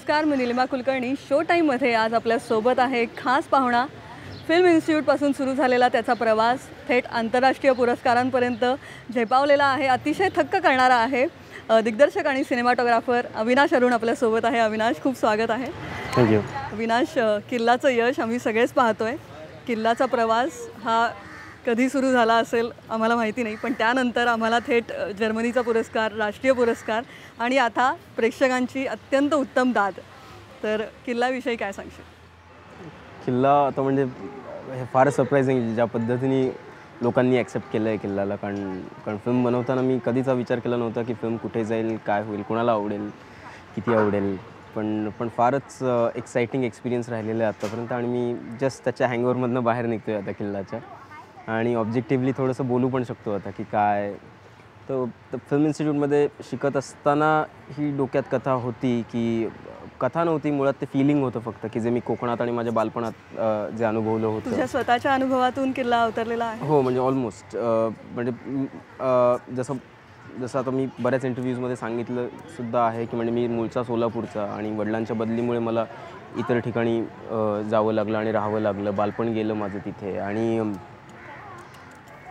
नमस्कार, मी निलिमा कुलकर्णी. शो टाईममध्ये आज आपल्यासोबत आहे खास पाहुणा. फिल्म इन्स्टिट्यूटपासून सुरू झालेला त्याचा प्रवास थेट आंतरराष्ट्रीय पुरस्कारांपर्यंत झेपावलेला आहे. अतिशय थक्क करणारा आहे. दिग्दर्शक आणि सिनेमॅटोग्राफर अविनाश अरुण आपल्यासोबत आहे. अविनाश, खूप स्वागत आहे. थँक्यू. अविनाश, किल्लाचं यश आम्ही सगळेच पाहतोय. किल्लाचा प्रवास हा कधी सुरू झाला असेल आम्हाला माहिती नाही, पण त्यानंतर आम्हाला थेट जर्मनीचा पुरस्कार, राष्ट्रीय पुरस्कार आणि आता प्रेक्षकांची अत्यंत उत्तम दाद. तर किल्लाविषयी काय सांगशील? किल्ला आता म्हणजे हे फार सरप्रायझिंग ज्या पद्धतीने लोकांनी ॲक्सेप्ट केलं आहे किल्लाला. कारण फिल्म बनवताना मी कधीच विचार केला नव्हता की फिल्म कुठे जाईल, काय होईल, कोणाला आवडेल, किती आवडेल. पण फारच एक्सायटिंग एक्सपिरियन्स राहिलेला आहे आत्तापर्यंत आणि मी जस्ट त्याच्या हँगओव्हरमधनं बाहेर निघतो आहे आता किल्लाच्या. आणि ऑब्जेक्टिव्हली थोडंसं बोलू पण शकतो आता की काय. तर फिल्म इन्स्टिट्यूटमध्ये शिकत असताना ही डोक्यात कथा होती की कथा नव्हती, मुळात ते फिलिंग होतं फक्त की जे मी कोकणात आणि माझ्या बालपणात जे अनुभवलं होतं. तुझ्या स्वतःच्या अनुभवातून किल्ला अवतरलेला आहे? हो, म्हणजे ऑलमोस्ट म्हणजे जसं आता मी बऱ्याच इंटरव्ह्यूजमध्ये सांगितलं सुद्धा आहे की म्हणजे मी मूळचा सोलापूरचा आणि वडिलांच्या बदलीमुळे मला इतर ठिकाणी जावं लागलं आणि राहावं लागलं. बालपण गेलं माझं तिथे आणि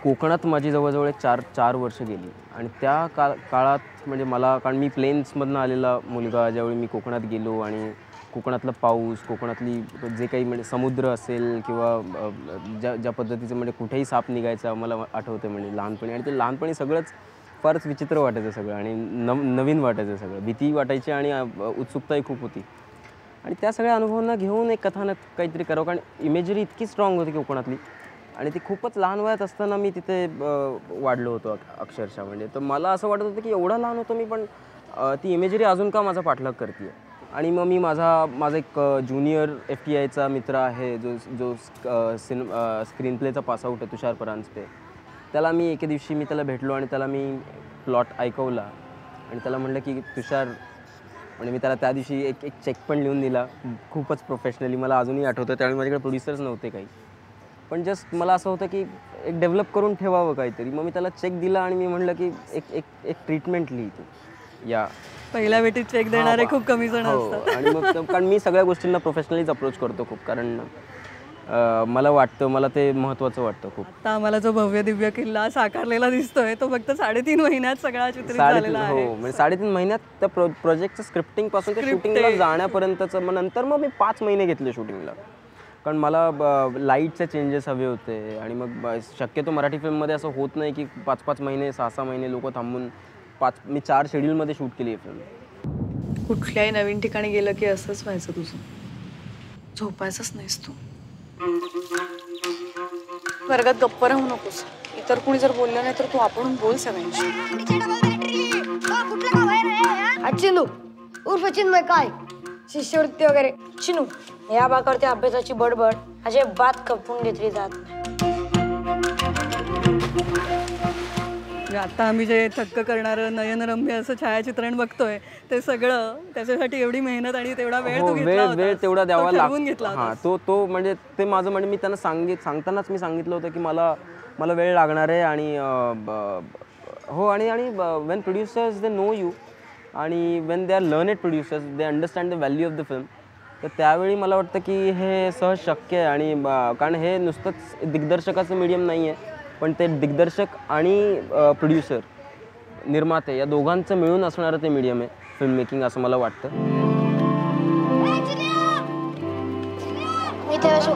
कोकणात माझी जवळजवळ एक चार वर्ष गेली. आणि त्या काळात म्हणजे मला, कारण मी प्लेन्समधनं आलेला मुलगा, ज्यावेळी मी कोकणात गेलो आणि कोकणातला पाऊस, कोकणातली जे काही म्हणजे समुद्र असेल किंवा ज्या पद्धतीचं म्हणजे कुठेही साप निघायचा मला आठवतं म्हणजे लहानपणी. आणि ते लहानपणी सगळंच फारच विचित्र वाटायचं सगळं आणि नवीन वाटायचं सगळं. भीती वाटायची आणि उत्सुकताही खूप होती. आणि त्या सगळ्या अनुभवांना घेऊन एक कथानक काहीतरी करावं, कारण इमेजरी इतकी स्ट्रॉंग होती कोकणातली. आणि ती खूपच लहान वयात असताना मी तिथे वाढलो होतो अक्षरशः. म्हणजे तर मला असं वाटत होतं की एवढा लहान होतो मी, पण ती इमेजरी अजून का माझा पाठलाग करते आहे. आणि मग मी माझा एक ज्युनियर FTIचा मित्र आहे जो स्क्रीन प्लेचा पासआउट आहे, तुषार परांजपे. त्याला मी एके दिवशी त्याला भेटलो आणि त्याला मी प्लॉट ऐकवला आणि त्याला म्हटलं की तुषार, म्हणजे मी त्याला त्या दिवशी एक चेक पण लिहून दिला खूपच प्रोफेशनली. मला अजूनही आठवतं त्यावेळी माझ्याकडे प्रोड्युसर्स नव्हते काही, पण जस्ट मला असं होतं की एक डेव्हलप करून ठेवावं काहीतरी. मग मी त्याला चेक दिला आणि मी म्हटलं की एक ट्रीटमेंट लिही तू या. पहिल्या भेटीत चेक देणारे खूप कमी जण असतात. आणि मग कारण मी सगळ्या गोष्टींना प्रोफेशनलीच अप्रोच करतो खूप, कारण मला ते महत्त्वाचं वाटतं खूप. आता आम्हाला जो भव्य दिव्य किल्ला साकारलेला दिसतोय तो फक्त 3.5 महिन्यात सगळा चित्रित झालेला आहे. हो, म्हणजे 3.5 महिन्यात त्या प्रोजेक्टचं स्क्रिप्टिंग पासून ते शूटिंगला जाण्यापर्यंतचं. मग नंतर मी 5 महिने घेतले शूटिंगला, कारण मला लाईटचे चेंजेस हवे होते. आणि मग शक्यतो मराठी फिल्ममध्ये असं होत नाही की 5-5 महिने 6-6 महिने लोक थांबून मी 4 शेड्यूलमध्ये शूट केली आहे फिल्म. कुठल्याही नवीन ठिकाणी गेलं की असंच व्हायचं तुझं, झोपायचंच नाहीस तू. वर्गात गप्प राहू नकोस. इतर कोणी जर बोललं नाही तर तू आपण बोल सगळ्यांशी. चिनू उर्फ चिन्मय, काय शिष्यवृत्ती वगैरे? चिनू, या भागावरती अभ्यासाची बडबड अजिबात खपून घेतली जात नाही. आता आम्ही जे थक्क करणारं नयनरम्य असं छायाचित्रण बघतोय ते सगळं त्याच्यासाठी एवढी मेहनत आणि तेवढा वेळ वेळ तेवढा द्यावा लागला. हां, तो म्हणजे ते माझं, म्हणजे मी त्यांना सांगतानाच मी सांगितलं होतं की मला वेळ लागणार आहे. आणि हो, आणि when producers they know you आणि when they are learned producers, they understand the value of the film, तर त्यावेळी मला वाटतं की हे सहज शक्य आहे. आणि कारण हे नुसतंच दिग्दर्शकाचं मीडियम नाही आहे, पण ते दिग्दर्शक आणि प्रोड्युसर, निर्माते या दोघांचं मिळून असणारं ते मीडियम आहे फिल्म मेकिंग, असं मला वाटतं. मी तेव्हा शो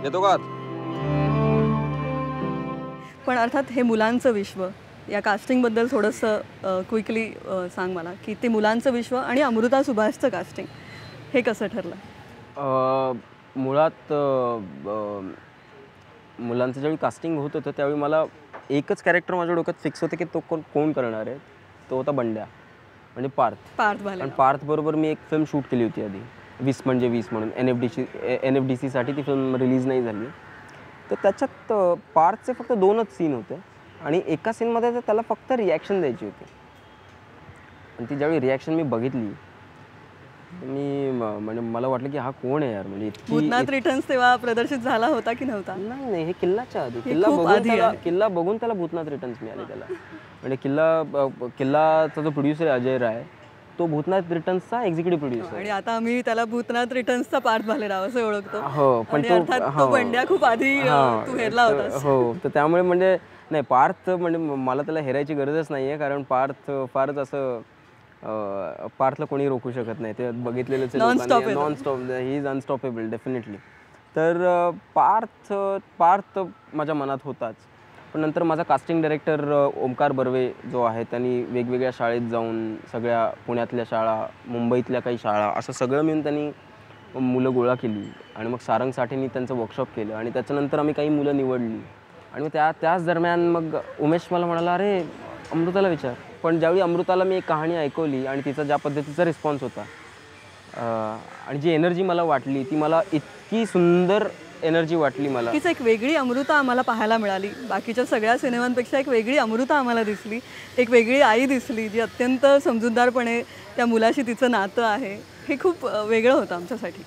येतो का? पण अर्थात हे मुलांचं विश्व, या कास्टिंगबद्दल थोडंसं क्विकली सांग मला की ते मुलांचं विश्व आणि अमृता सुभाषचं कास्टिंग हे कसं ठरलं? मुळात मुलांचं ज्यावेळी कास्टिंग होत होतं त्यावेळी मला एकच कॅरेक्टर माझ्या डोक्यात फिक्स होतं की तो कोण करणार आहे. तो होता बंड्या, म्हणजे पार्थ. आणि पार्थबरोबर मी एक फिल्म शूट केली होती आधी, 20 म्हणजे 20 म्हणून. NFDCसाठी ती फिल्म रिलीज नाही झाली. तर त्याच्यात पार्थचे फक्त 2च सीन होते आणि एका सीनमध्ये त्याला फक्त रिॲक्शन द्यायची होती. आणि ती ज्यावेळी रिॲक्शन मी बघितली म्हणजे मला वाटलं की हा कोण आहे यार, म्हणजे भूतनाथ रिटर्न्स तेव्हा प्रदर्शित झाला होता की नव्हता? नाही, हे किल्लाच्या आधी, किल्ला बघून त्याला भूतनाथ रिटर्न्स मिळाले त्याला. म्हणजे किल्लाचा जो प्रोड्युसर आहे अजय राय, तो भूतनाथ रिटर्न्सचा एक्झिक्युटिव्ह प्रोड्युसर. आणि आता आम्ही त्याला भूतनाथ रिटर्न्सचा पार्ट भालेराव असं ओळखतो. हो, पण तो बंड्या खूप आधी तू हेरला होतास. हो, तर त्यामुळे म्हणजे नाही, पार्थ म्हणजे मला त्याला हेरायची गरजच नाही आहे, कारण फारच असं पार्थला कोणी रोखू शकत नाही, ते बघितलेलंच non stop, he is unstoppable definitely. तर पार्थ माझ्या मनात होताच. पण नंतर माझा कास्टिंग डायरेक्टर ओमकार बर्वे जो आहे, त्यांनी वेगवेगळ्या शाळेत जाऊन, सगळ्या पुण्यातल्या शाळा, मुंबईतल्या काही शाळा, असं सगळं मिळून त्यांनी मुलं गोळा केली आणि मग सारंग साठेंनी त्यांचं वर्कशॉप केलं आणि त्याच्यानंतर आम्ही काही मुलं निवडली. आणि मग त्याच दरम्यान मग उमेश मला म्हणाला, अरे अमृताला विचार. पण ज्यावेळी अमृताला मी एक कहाणी ऐकवली आणि तिचा ज्या पद्धतीचा रिस्पॉन्स होता आणि जी एनर्जी मला वाटली, ती मला इतकी सुंदर एनर्जी वाटली मला. तीच एक वेगळी अमृता आम्हाला पाहायला मिळाली. बाकीच्या सगळ्या सिनेमांपेक्षा एक वेगळी अमृता आम्हाला दिसली, एक वेगळी आई दिसली, जी अत्यंत समजूतदारपणे त्या मुलाशी तिचं नातं आहे. हे खूप वेगळं होतं आमच्यासाठी.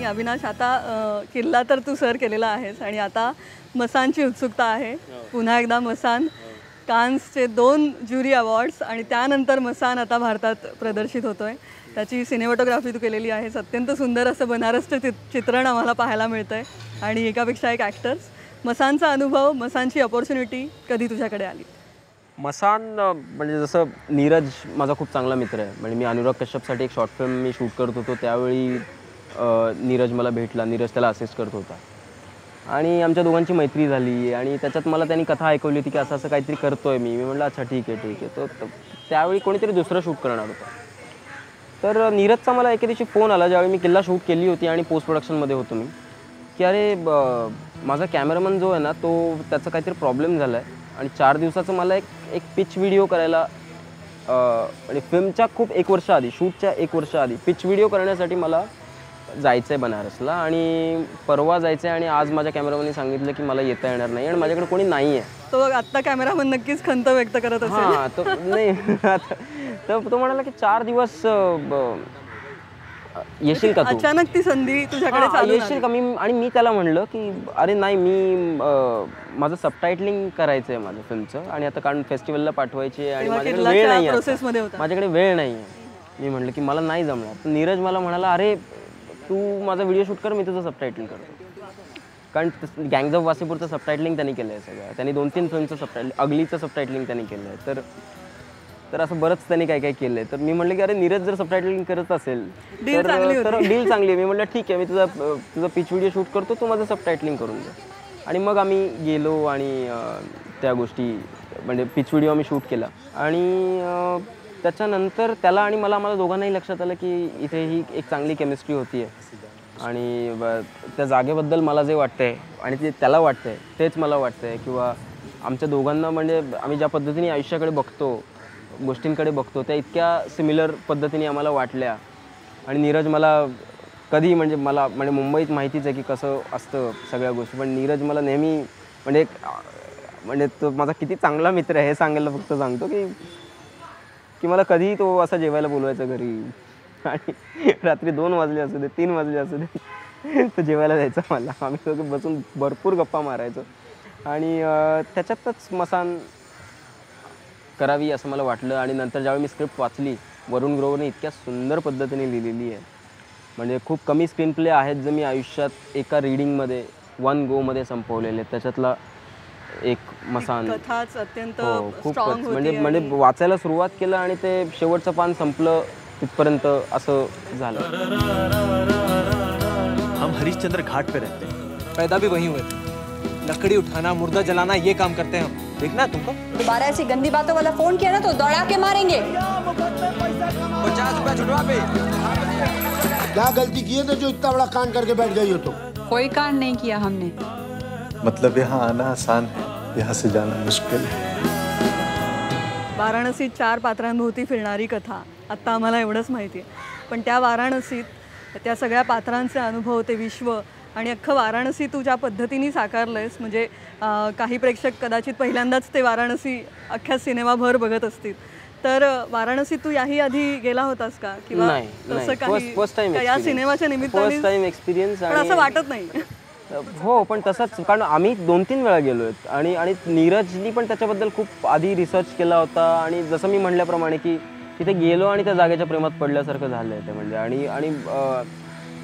अविनाश, आता किल्ला तर तू सर केलेला आहेस आणि आता मसानची उत्सुकता आहे. पुन्हा एकदा मसान, कान्सचे 2 ज्युरी अवॉर्ड्स आणि त्यानंतर मसान आता भारतात प्रदर्शित होतोय. त्याची सिनेमॅटोग्राफी तू केलेली आहेस. अत्यंत सुंदर असं बनारसचं चित्रण आम्हाला पाहायला मिळतंय आणि एकापेक्षा एक ॲक्टर्स. मसानचा अनुभव, मसानची अपॉर्च्युनिटी कधी तुझ्याकडे आली? मसान म्हणजे जसं नीरज माझा खूप चांगला मित्र आहे. म्हणजे मी अनुराग कश्यपसाठी एक शॉर्ट फिल्म मी शूट करत होतो, त्यावेळी नीरज मला भेटला. नीरज त्याला असिस्ट करत होता आणि आमच्या दोघांची मैत्री झाली आणि त्याच्यात मला त्यांनी कथा ऐकवली होती की असं असं काहीतरी करतोय मी म्हटलं अच्छा ठीक आहे. तर त्यावेळी कोणीतरी दुसरं शूट करणार होतं. तर नीरजचा मला एके दिवशी फोन आला, ज्यावेळी मी किल्ला शूट केली होती आणि पोस्ट प्रोडक्शनमध्ये होतो मी, की अरे माझा कॅमेरामन जो आहे ना, तो त्याचा काहीतरी प्रॉब्लेम झाला आहे आणि 4 दिवसाचं मला एक पिच व्हिडिओ करायला, म्हणजे फिल्मच्या खूप 1 वर्ष आधी, शूटच्या 1 वर्ष आधी पिच व्हिडिओ करण्यासाठी मला जायचं आहे बनारसला आणि परवा जायचं आहे आणि आज माझ्या कॅमेरामॅनने सांगितलं की मला येता येणार नाही आणि माझ्याकडे कोणी नाही आहे. तो आत्ता कॅमेरामन नक्कीच खंत व्यक्त करत असेल. हां, तो नाही तर तो म्हणाला की 4 दिवस येशील का तू? अचानक ती संधी तुझ्याकडे चालू येशील का? आणि मी त्याला म्हणलं की अरे नाही, मी माझं सबटायटलिंग करायचं आहे माझं फिल्मचं आणि आता कारण फेस्टिवलला पाठवायचे आणि माझ्याकडे वेळ नाही आहे, माझ्याकडे वेळ नाही आहे. मी म्हटलं की मला नाही जमणार. तर नीरज मला म्हणाला, अरे तू माझा व्हिडिओ शूट कर, मी तुझं सबटायटलिंग करतो. कारण गँग्स ऑफ वासेपूरचं सबटायटलिंग त्यांनी केलं आहे सगळं. त्यांनी 2-3 फिल्मचं सबटायटलिंग, अगलीचं सबटायटलिंग त्यांनी केलं आहे. तर असं बरंच त्यांनी काय काय केलं आहे. तर मी म्हटलं की अरे नीरज जर सबटायटलिंग करत असेल तर डील चांगली आहे. मी म्हटलं ठीक आहे, मी तुझा पिच व्हिडिओ शूट करतो, तू माझं सबटायटलिंग करून दे. आणि मग आम्ही गेलो आणि त्या गोष्टी म्हणजे पिच व्हिडिओ आम्ही शूट केला आणि त्याच्यानंतर त्याला आणि आम्हाला दोघांनाही लक्षात आलं की इथे ही एक चांगली केमिस्ट्री होती आहे आणि त्या जागेबद्दल मला जे वाटतंय आणि ते त्याला वाटतंय तेच मला वाटतंय. किंवा आमच्या दोघांना म्हणजे आम्ही ज्या पद्धतीने आयुष्याकडे बघतो, गोष्टींकडे बघतो, त्या इतक्या सिमिलर पद्धतीने आम्हाला वाटल्या. आणि नीरज मला कधी म्हणजे मुंबईत माहितीच आहे की कसं असतं सगळ्या गोष्टी, पण नीरज मला नेहमी म्हणजे तो माझा किती चांगला मित्र आहे हे सांगायला फक्त सांगतो की मला कधीही तो असं जेवायला बोलवायचा घरी आणि रात्री 2 वाजले असू दे, 3 वाजले असू दे, तो जेवायला जायचा मला. आम्ही दोघे बसून भरपूर गप्पा मारायचो आणि त्याच्यातच मसान करावी असं मला वाटलं. आणि नंतर ज्यावेळी मी स्क्रिप्ट वाचली, वरुण ग्रोवरने इतक्या सुंदर पद्धतीने लिहिलेली आहे. म्हणजे खूप कमी स्क्रीन प्ले आहेत जे मी आयुष्यात एका रीडिंगमध्ये 1 गोमध्ये संपवलेले. त्याच्यातला एक मसान कथाच अत्यंत खूपच म्हणजे वाचायला सुरुवात केलं आणि ते शेवटचं पान संपलं तिथपर्यंत असं झालं. हम हरिश्चंद्र घाट पे रहते हैं, पैदा भी वहीं हुए थे. लकड़ी उठाना, मुर्दा जलाना, ये काम करते हैं हम. देखना तुमको. दोबारा ऐसी गंदी बातों वाला फोन किया ना तो दौड़ा के मारेंगे. 50 रुपया छुड़वा पे. क्या गलती की है तो जो इतना बड़ा कांड करके बैठ गई हो तुम? कोई कांड नहीं किया हमने. मतलब यहाँ आना आसान है, यहाँ से जाना मुश्किल है. वाराणसीत 4 पात्रांभोवती फिरणारी कथा. आत्ता आम्हाला एवढंच माहिती आहे, पण त्या वाराणसीत त्या सगळ्या पात्रांचे अनुभव, ते विश्व आणि अख्खं वाराणसी तू ज्या पद्धतीने साकारलं आहेस, म्हणजे काही प्रेक्षक कदाचित पहिल्यांदाच ते वाराणसी अख्ख्या सिनेमाभर बघत असतील, तर वाराणसी तू याही आधी गेला होतास का किंवा नाही, तसं नाही. काही First time का या experience. सिनेमाच्या निमित्ताने फर्स्ट टाइम एक्सपिरियन्स. पण असं वाटत नाही. हो, पण तसंच, कारण आम्ही 2-3 वेळा गेलो आहेत आणि नीरजनी पण त्याच्याबद्दल खूप आधी रिसर्च केला होता आणि जसं मी म्हटल्याप्रमाणे की तिथे गेलो आणि त्या जागेच्या प्रेमात पडल्यासारखं झालं आहे ते, म्हणजे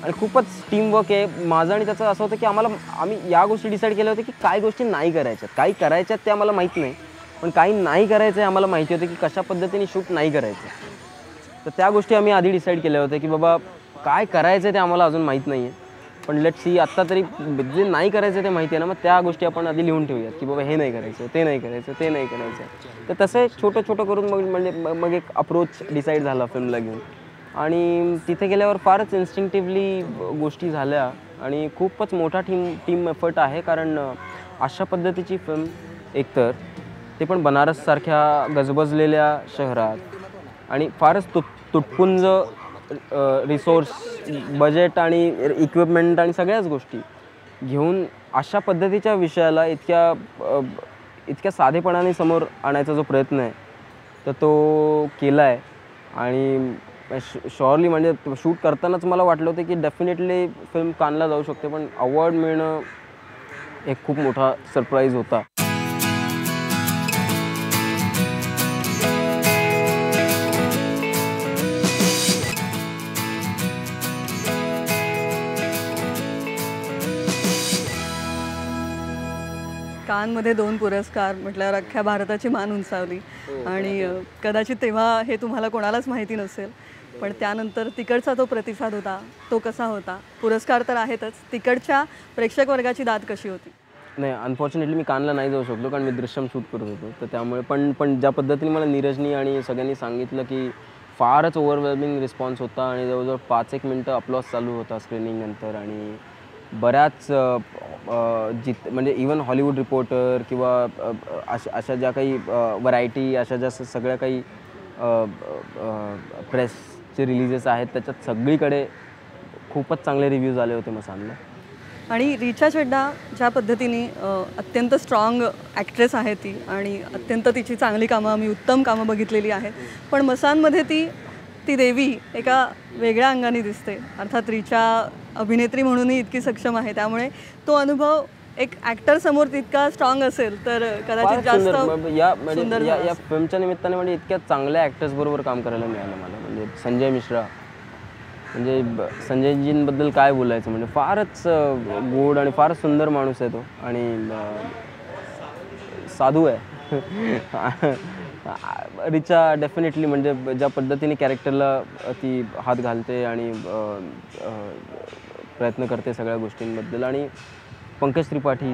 आणि खूपच टीमवर्क आहे माझं आणि त्याचं. असं होतं की आम्ही या गोष्टी डिसाईड केल्या होत्या की काय गोष्टी नाही करायच्यात, काही करायच्यात ते आम्हाला माहीत नाही, पण काही नाही करायचं आहे आम्हाला माहिती होतं की कशा पद्धतीने शूट नाही करायचं. तर त्या गोष्टी आम्ही आधी डिसाईड केल्या होत्या की बाबा काय करायचं आहे ते आम्हाला अजून माहीत नाही आहे, पण लेट सी आत्ता तरी जे नाही करायचं ते माहिती आहे ना, मग त्या गोष्टी आपण आधी लिहून ठेवूयात की बाबा हे नाही करायचं, ते नाही करायचं, ते नाही करायचं. तर तसं छोटं करून मग एक अप्रोच डिसाईड झाला फिल्मला घेऊन. आणि तिथे गेल्यावर फारच इन्स्टिंक्टिव्हली गोष्टी झाल्या आणि खूपच मोठा टीम एफर्ट आहे, कारण अशा पद्धतीची फिल्म एकतर ते पण बनारससारख्या गजबजलेल्या शहरात आणि फारच तुटपुंज रिसोर्स, बजेट आणि इक्विपमेंट आणि सगळ्याच गोष्टी घेऊन अशा पद्धतीच्या विषयाला इतक्या साधेपणाने समोर आणायचा जो प्रयत्न आहे तर तो केला आहे. आणि शॉरली म्हणजे शूट करतानाच मला वाटलं होतं की डेफिनेटली फिल्म कानला जाऊ शकते, पण अवॉर्ड मिळणं एक खूप मोठा सरप्राईज होता. कानमध्ये 2 पुरस्कार म्हटल्यावर अख्ख्या भारताची मान उंचावली. आणि कदाचित तेव्हा हे तुम्हाला कोणालाच माहिती नसेल, पण त्यानंतर तिकडचा तो प्रतिसाद होता तो कसा होता? पुरस्कार तर आहेतच, तिकडच्या प्रेक्षक वर्गाची दाद कशी होती? नाही, अनफॉर्च्युनेटली मी कानला नाही जाऊ शकलो कारण मी दृश्यम शूट करत होतो, तर त्यामुळे पण ज्या पद्धतीने मला नीरजनी आणि सगळ्यांनी सांगितलं की फारच ओव्हरवेल्मिंग रिस्पॉन्स होता आणि जवळजवळ 5-1 मिनटं अपलॉस चालू होता स्क्रीनिंग नंतर. आणि बऱ्याच म्हणजे इवन हॉलिवूड रिपोर्टर किंवा अशा ज्या काही व्हरायटी अशा ज्या सगळ्या काही प्रेसचे रिलीजेस आहेत त्याच्यात सगळीकडे खूपच चांगले रिव्ह्यूज आले होते मसानला. आणि रिचा चड्डा ज्या पद्धतीने अत्यंत स्ट्रॉंग ॲक्ट्रेस आहे ती आणि अत्यंत तिची चांगली कामं, आम्ही उत्तम कामं बघितलेली आहेत, पण मसानमध्ये ती देवी एका वेगळ्या अंगाने दिसते. अर्थात रिचा अभिनेत्री म्हणूनही इतकी सक्षम आहे, त्यामुळे तो अनुभव एक ॲक्टर समोर तितका स्ट्रॉंग असेल तर कदाचित जास्त सुंदर. या फिल्मच्या निमित्ताने म्हणजे इतक्या चांगल्या ॲक्टर्स बरोबर काम करायला मिळालं मला. म्हणजे संजय मिश्रा, म्हणजे संजयजींबद्दल काय बोलायचं, म्हणजे फारच गोड आणि फारच सुंदर माणूस आहे तो आणि साधू आहे. रिचा डेफिनेटली म्हणजे ज्या पद्धतीने कॅरेक्टरला ती हात घालते आणि प्रयत्न करते सगळ्या गोष्टींबद्दल. आणि पंकज त्रिपाठी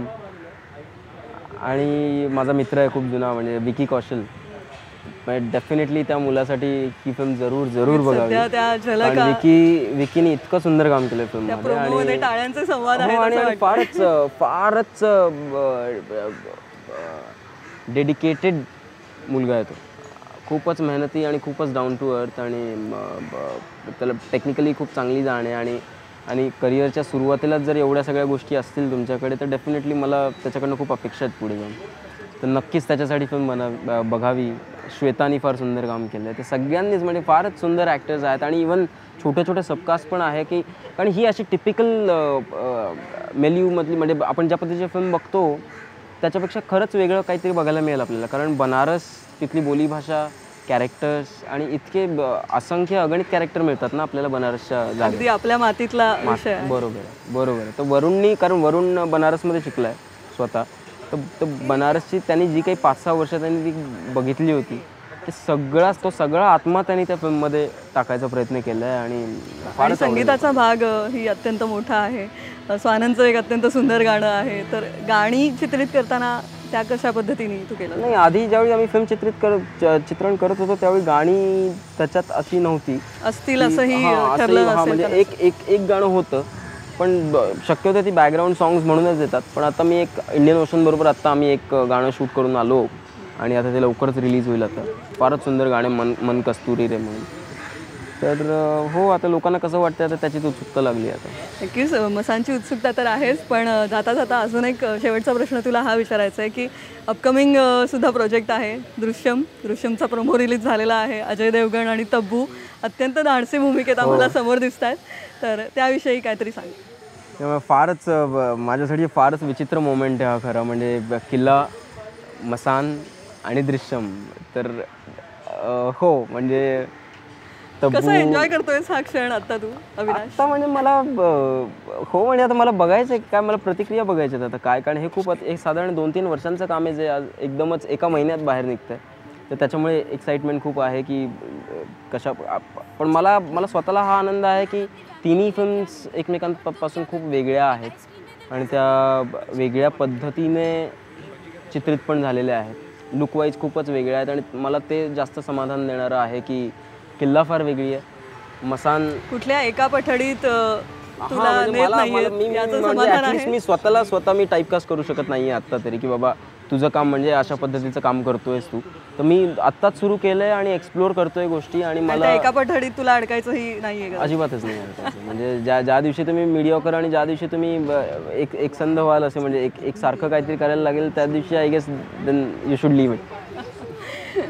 आणि माझा मित्र आहे खूप जुना म्हणजे विकी कौशल, डेफिनेटली त्या मुलासाठी ही फिल्म जरूर बघावी. आणि विकीने इतकं सुंदर काम केलं फिल्ममध्ये आणि टाळ्यांचे संवाद आहेत आणि फारच डेडिकेटेड मुलगा आहे तो. खूपच मेहनती आणि खूपच डाऊन टू अर्थ आणि त्याला टेक्निकली खूप चांगली जाणे आणि करिअरच्या सुरुवातीलाच जर एवढ्या सगळ्या गोष्टी असतील तुमच्याकडे तर डेफिनेटली मला त्याच्याकडनं खूप अपेक्षा आहेत पुढे जाऊन. तर नक्कीच त्याच्यासाठी फिल्म बघावी. श्वेतानी फार सुंदर काम केलं आहे. ते सगळ्यांनीच म्हणजे फारच सुंदर ॲक्टर्स आहेत आणि इवन छोटे सबकास्ट पण आहे की कारण ही अशी टिपिकल मेल्यूमधली म्हणजे आपण ज्या पद्धतीची फिल्म बघतो त्याच्यापेक्षा खरंच वेगळं काहीतरी बघायला मिळेल आपल्याला. कारण बनारस, तिथली बोलीभाषा, कॅरेक्टर्स आणि इतके असंख्य अगणित कॅरेक्टर मिळतात ना आपल्याला बनारसच्या जागी. अगदी आपल्या मातीतला विषय आहे. बरोबर आहे. तर वरुण बनारसमध्ये शिकला आहे स्वतः, तर बनारसची त्यांनी जी काही 5-6 वर्ष त्यांनी ती बघितली होती ते तो सगळा आत्मा त्यांनी त्या फिल्ममध्ये टाकायचा प्रयत्न केला आहे. आणि संगीताचा भाग ही अत्यंत मोठा आहे. स्वानंदचं एक अत्यंत सुंदर गाणं आहे. तर गाणी चित्रित करताना त्या कशा पद्धतीने तू केलं? नाही, आधी ज्यावेळी आम्ही फिल्म चित्रण करत होतो त्यावेळी गाणी त्याच्यात अशी नव्हती असतील असंही ठरलं असेल. म्हणजे एक गाणं होतं पण शक्य होतं ती बॅकग्राऊंड सॉंग्स म्हणूनच देतात. पण आता मी एक इंडियन ओशन बरोबर आत्ता आम्ही एक गाणं शूट करून आलो आणि आता ते लवकरच रिलीज होईल. आता फारच सुंदर गाणे मन कस्तुरी रे म्हणून तर हो, आता लोकांना कसं वाटतं आता त्याचीच उत्सुकता लागली आता. नक्कीच मसानची उत्सुकता तर आहेच, पण जाता जाता अजून एक शेवटचा प्रश्न तुला हा विचारायचा आहे की अपकमिंग सुद्धा प्रोजेक्ट आहे दृश्यमचा प्रोमो रिलीज झालेला आहे. अजय देवगण आणि तब्बू अत्यंत धाडसी भूमिकेत आम्हाला समोर दिसत आहेत, तर त्याविषयी काहीतरी सांग. त्यामुळे फारच माझ्यासाठी फारच विचित्र मोमेंट आहे हा खरा, म्हणजे किल्ला, मसान आणि दृश्यम. तर हो, म्हणजे कसं एन्जॉय करतोयस हा क्षण आता तू अविनाश? आता म्हणजे मला हो, म्हणजे आता मला बघायचं आहे काय, मला प्रतिक्रिया बघायची आहेत आता काय, कारण हे खूप एक साधारण 2-3 वर्षांचं काम आहे जे आज एकदमच एका महिन्यात बाहेर निघतं आहे. तर त्याच्यामुळे एक्साइटमेंट खूप आहे की पण मला स्वतःला हा आनंद आहे की तिन्ही फिल्म्स एकमेकांपासून खूप वेगळ्या आहेत आणि त्या वेगळ्या पद्धतीने चित्रित पण झालेल्या आहेत. लुकवाईज खूपच वेगळ्या आहेत आणि मला ते जास्त समाधान देणारं आहे की किल्ला फार वेगळी आहे, मसान कुठल्या एका पठडीत तुला नेत नाहीये याचं समाधान आहे. मी स्वतः मी टाईपकास्ट करू शकत नाही आहे आत्ता तरी की बाबा तुझं काम म्हणजे अशा पद्धतीचं काम करतोयस तू. तर मी आत्ताच सुरू केलं आहे आणि एक्सप्लोअर करतोय गोष्टी आणि मला एका पठडीत तुला अडकायचंही नाहीये का? अजिबातच नाही अडकायचं. म्हणजे ज्या दिवशी तुम्ही मीडियोकर आणि ज्या दिवशी तुम्ही एक संध व्हाल असे म्हणजे एक सारखं काहीतरी करायला लागेल त्या दिवशी I guess then you should leave it.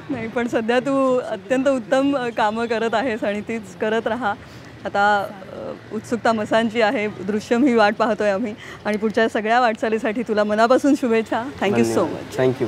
नाही, पण सध्या तू अत्यंत उत्तम कामं करत आहेस आणि तीच करत राहा. आता उत्सुकता मसानची आहे, दृश्यम ही वाट पाहतोय आम्ही आणि पुढच्या सगळ्या वाटचालीसाठी तुला मनापासून शुभेच्छा. Thank you so much. थँक्यू.